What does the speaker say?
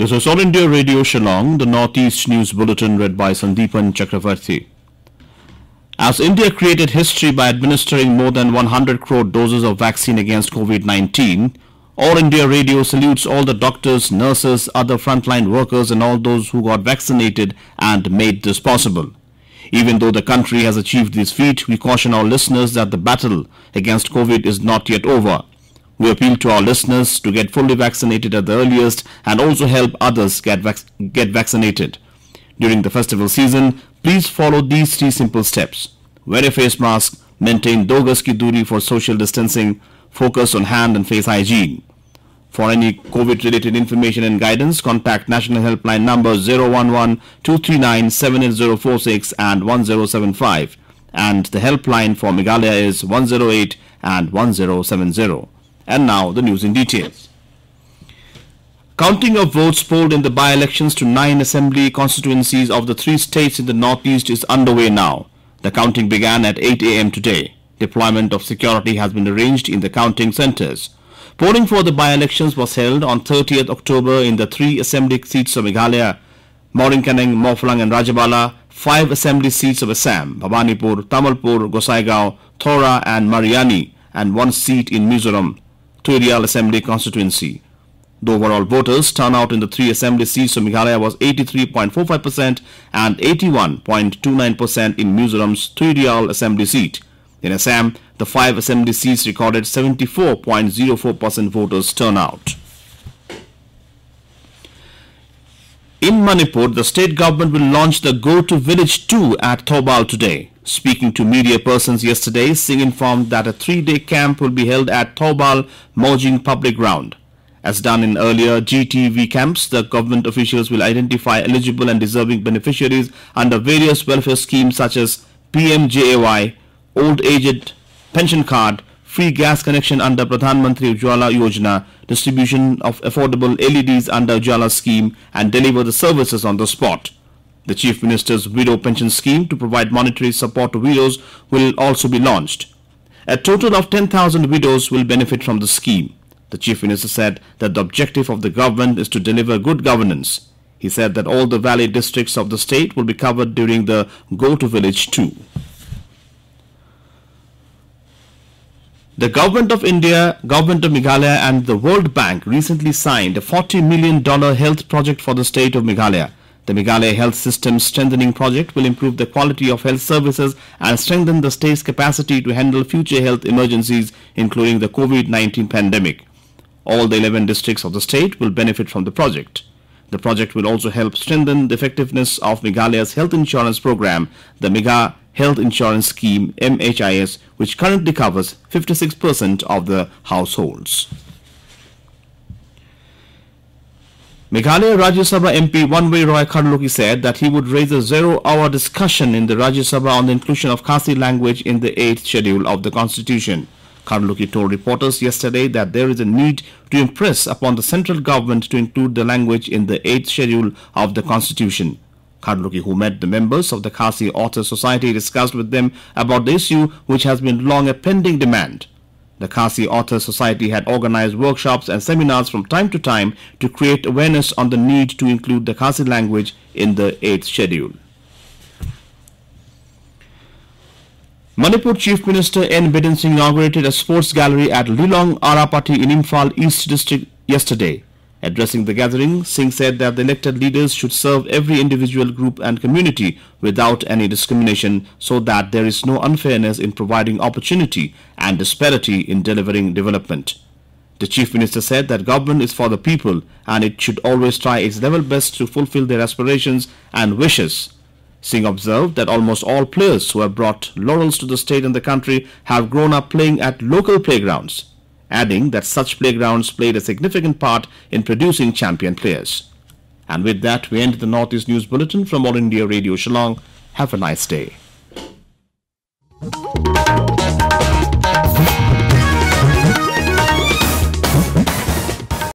This is All India Radio Shillong, the Northeast News Bulletin read by Sandeepan Chakravarti. As India created history by administering more than 100 crore doses of vaccine against COVID-19, All India Radio salutes all the doctors, nurses, other frontline workers and all those who got vaccinated and made this possible. Even though the country has achieved this feat, we caution our listeners that the battle against COVID is not yet over. We appeal to our listeners to get fully vaccinated at the earliest and also help others get vaccinated. During the festival season, please follow these 3 simple steps. Wear a face mask, maintain 2 gaz ki duri for social distancing, focus on hand and face hygiene. For any COVID-related information and guidance, contact National Helpline numbers 011-239-78046 and 1075. And the helpline for Meghalaya is 108 and 1070. And now the news in details. Counting of votes polled in the by-elections to 9 assembly constituencies of the 3 states in the northeast is underway now. The counting began at 8 a.m. today. Deployment of security has been arranged in the counting centers. Polling for the by-elections was held on 30th October in the 3 assembly seats of Meghalaya, Moringkaneng, Mawphalang and Rajabala, 5 assembly seats of Assam, Bhawanipur, Tamalpur, Gosaigao, Thora and Mariani, and 1 seat in Mizoram, Tuirial Assembly constituency. The overall voters turnout in the 3 assembly seats of Meghalaya was 83.45% and 81.29% in Mizoram's Tuirial Assembly seat. In Assam, the 5 assembly seats recorded 74.04% voters turnout. In Manipur, the state government will launch the Go to Village 2 at Thoubal today. Speaking to media persons yesterday, Singh informed that a 3-day camp will be held at Thoubal Moijing Public ground. As done in earlier GTV camps, the government officials will identify eligible and deserving beneficiaries under various welfare schemes such as PMJAY, Old Aged Pension Card, free gas connection under Pradhan Mantri Ujjwala Yojana, distribution of affordable LEDs under Ujjwala scheme and deliver the services on the spot. The Chief Minister's Widow Pension Scheme to provide monetary support to widows will also be launched. A total of 10,000 widows will benefit from the scheme. The Chief Minister said that the objective of the government is to deliver good governance. He said that all the valley districts of the state will be covered during the Go to Village 2. The Government of India, Government of Meghalaya and the World Bank recently signed a $40 million health project for the state of Meghalaya. The Meghalaya Health System Strengthening Project will improve the quality of health services and strengthen the state's capacity to handle future health emergencies, including the COVID-19 pandemic. All the 11 districts of the state will benefit from the project. The project will also help strengthen the effectiveness of Meghalaya's health insurance program, the Megha Health Insurance Scheme MHIS, which currently covers 56% of the households. Meghalaya Rajya Sabha MP Wanwei Roy Kharlukhi said that he would raise a 0-hour discussion in the Rajya Sabha on the inclusion of Khasi language in the 8th schedule of the Constitution. Kharlukhi told reporters yesterday that there is a need to impress upon the central government to include the language in the 8th schedule of the Constitution. Kharlukhi, who met the members of the Khasi Author Society, discussed with them about the issue, which has been long a pending demand. The Khasi Author Society had organized workshops and seminars from time to time to create awareness on the need to include the Khasi language in the 8th schedule. Manipur Chief Minister N. Biren Singh inaugurated a sports gallery at Lilong, Arapti in Imphal East District yesterday. Addressing the gathering, Singh said that the elected leaders should serve every individual group and community without any discrimination so that there is no unfairness in providing opportunity and disparity in delivering development. The Chief Minister said that government is for the people and it should always try its level best to fulfill their aspirations and wishes. Singh observed that almost all players who have brought laurels to the state and the country have grown up playing at local playgrounds, adding that such playgrounds played a significant part in producing champion players. And with that, we end the Northeast News Bulletin from All India Radio Shillong. Have a nice day.